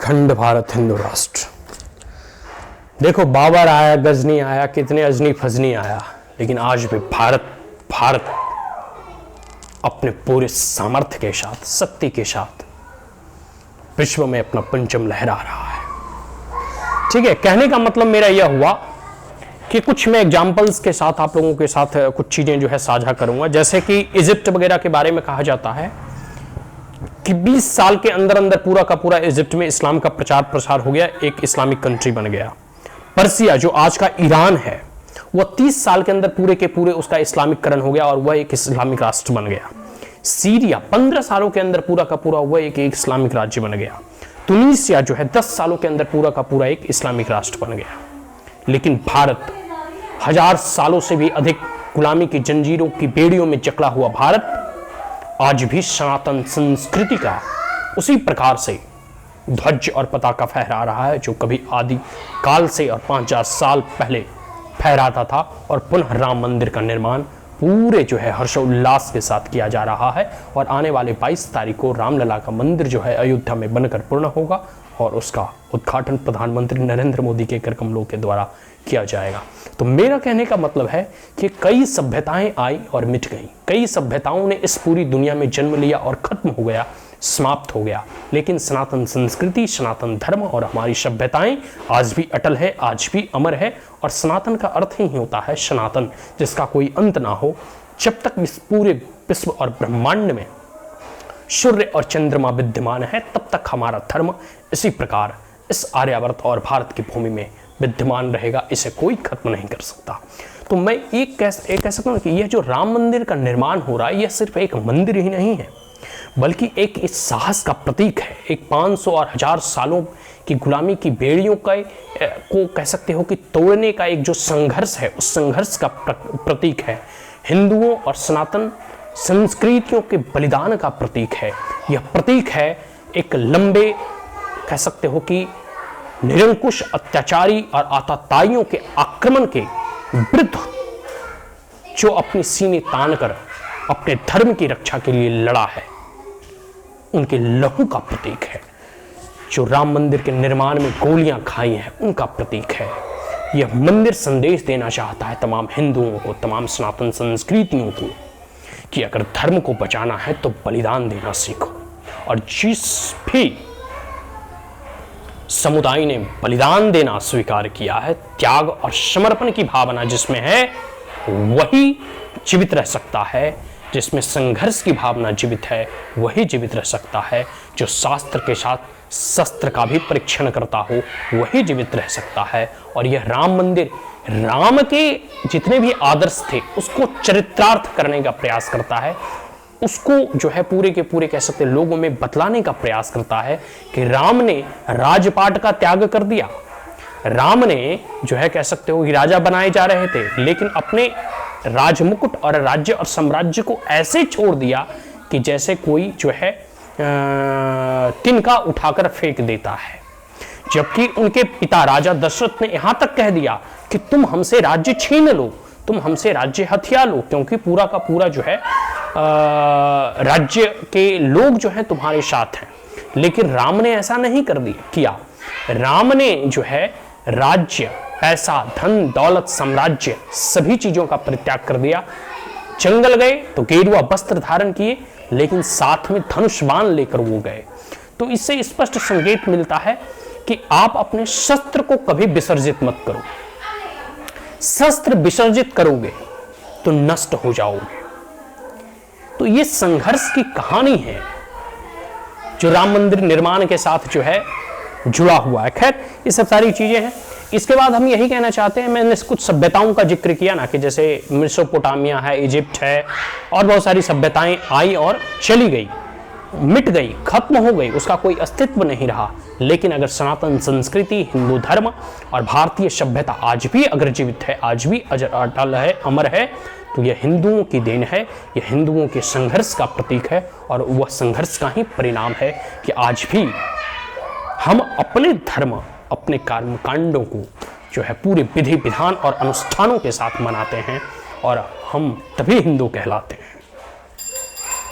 अखंड भारत हिंदू राष्ट्र। देखो, बाबर आया, गजनी आया, कितने अजनी फजनी आया, लेकिन आज भी भारत अपने पूरे सामर्थ्य के साथ, शक्ति के साथ विश्व में अपना पंचम लहरा रहा है। ठीक है, कहने का मतलब मेरा यह हुआ कि कुछ मैं एग्जाम्पल्स के साथ आप लोगों के साथ कुछ चीजें जो है साझा करूंगा। जैसे कि इजिप्ट वगैरह के बारे में कहा जाता है कि 20 साल के अंदर अंदर पूरा का पूरा इजिप्ट में इस्लाम का प्रचार प्रसार हो गया, एक इस्लामिक कंट्री बन गया। पर्सिया जो आज का ईरान है, वह 30 साल के अंदर पूरे के पूरे उसका इस्लामिककरण हो गया और वह एक इस्लामिक राष्ट्र बन गया। सीरिया 15 सालों के अंदर पूरा का पूरा वह एक इस्लामिक राज्य बन गया। तुनीसिया जो है 10 सालों के अंदर पूरा का पूरा एक इस्लामिक राष्ट्र बन गया। लेकिन भारत 1000 सालों से भी अधिक गुलामी की जंजीरों की बेड़ियों में जकड़ा हुआ भारत आज भी सनातन संस्कृति का उसी प्रकार से ध्वज और पताका फहरा रहा है जो कभी आदि काल से और 5000 साल पहले फहराता था। और पुनः राम मंदिर का निर्माण पूरे जो है हर्षोल्लास के साथ किया जा रहा है और आने वाले 22 तारीख को रामलला का मंदिर जो है अयोध्या में बनकर पूर्ण होगा और उसका उद्घाटन प्रधानमंत्री नरेंद्र मोदी के कर कमलों के द्वारा किया जाएगा। तो मेरा कहने का मतलब है कि कई सभ्यताएं आई और मिट गई, कई सभ्यताओं ने इस पूरी दुनिया में जन्म लिया और खत्म हो गया, समाप्त हो गया, लेकिन सनातन संस्कृति, सनातन धर्म और हमारी सभ्यताएं आज भी अटल है, आज भी अमर है। और सनातन का अर्थ ही होता है सनातन, जिसका कोई अंत ना हो। जब तक इस पूरे विश्व और ब्रह्मांड में सूर्य और चंद्रमा विद्यमान है, तब तक हमारा धर्म इसी प्रकार इस आर्यावर्त और भारत की भूमि में विद्यमान रहेगा, इसे कोई खत्म नहीं कर सकता। तो मैं एक कह सकता हूं कि यह जो राम मंदिर का निर्माण हो रहा है, यह सिर्फ एक मंदिर ही नहीं है, बल्कि एक इस साहस का प्रतीक है। एक 500 और 1000 सालों की गुलामी की बेड़ियों को कह सकते हो कि तोड़ने का एक जो संघर्ष है, उस संघर्ष का प्रतीक है। हिंदुओं और सनातन संस्कृतियों के बलिदान का प्रतीक है। यह प्रतीक है एक लंबे कह सकते हो कि निरंकुश अत्याचारी और आतताइयों के आक्रमण के विरुद्ध जो अपनी सीने तान कर अपने धर्म की रक्षा के लिए लड़ा है, उनके लहू का प्रतीक है। जो राम मंदिर के निर्माण में गोलियां खाई हैं, उनका प्रतीक है। यह मंदिर संदेश देना चाहता है तमाम हिंदुओं को, तमाम सनातन संस्कृतियों को, कि अगर धर्म को बचाना है तो बलिदान देना सीखो। और जिस भी समुदाय ने बलिदान देना स्वीकार किया है, त्याग और समर्पण की भावना जिसमें है, वही जीवित रह सकता है। जिसमें संघर्ष की भावना जीवित है, वही जीवित रह सकता है। जो शास्त्र के साथ शस्त्र का भी परीक्षण करता हो, वही जीवित रह सकता है। और यह राम मंदिर राम के जितने भी आदर्श थे, उसको चरितार्थ करने का प्रयास करता है, उसको जो है पूरे के पूरे कह सकते लोगों में बतलाने का प्रयास करता है कि राम ने राजपाट का त्याग कर दिया। राम ने जो है कह सकते हो कि राजा बनाए जा रहे थे, लेकिन अपने राजमुकुट और राज्य और साम्राज्य को ऐसे छोड़ दिया कि जैसे कोई जो है तिनका उठाकर फेंक देता है। जबकि उनके पिता राजा दशरथ ने यहां तक कह दिया कि तुम हमसे राज्य छीन लो, तुम हमसे राज्य हथिया लो, क्योंकि पूरा का पूरा जो है राज्य के लोग जो है तुम्हारे साथ हैं। लेकिन राम ने ऐसा नहीं किया। राम ने जो है राज्य, पैसा, धन, दौलत, साम्राज्य सभी चीजों का परित्याग कर दिया। जंगल गए तो गेरुआ वस्त्र धारण किए, लेकिन साथ में धनुष बाण लेकर वो गए। तो इससे स्पष्ट संकेत मिलता है कि आप अपने शस्त्र को कभी विसर्जित मत करो। शस्त्र विसर्जित करोगे तो नष्ट हो जाओगे। तो ये संघर्ष की कहानी है जो राम मंदिर निर्माण के साथ जो है जुड़ा हुआ है। खैर, ये सब सारी चीजें हैं। इसके बाद हम यही कहना चाहते हैं, मैंने कुछ सभ्यताओं का जिक्र किया ना, कि जैसे मेसोपोटामिया है, इजिप्ट है, और बहुत सारी सभ्यताएं आई और चली गई, मिट गई, खत्म हो गई, उसका कोई अस्तित्व नहीं रहा। लेकिन अगर सनातन संस्कृति, हिंदू धर्म और भारतीय सभ्यता आज भी अगर जीवित है, आज भी अटल है, अमर है, तो यह हिंदुओं की देन है, यह हिंदुओं के संघर्ष का प्रतीक है। और वह संघर्ष का ही परिणाम है कि आज भी हम अपने धर्म, अपने कर्मकांडों को जो है पूरे विधि विधान और अनुष्ठानों के साथ मनाते हैं, और हम तभी हिंदू कहलाते हैं।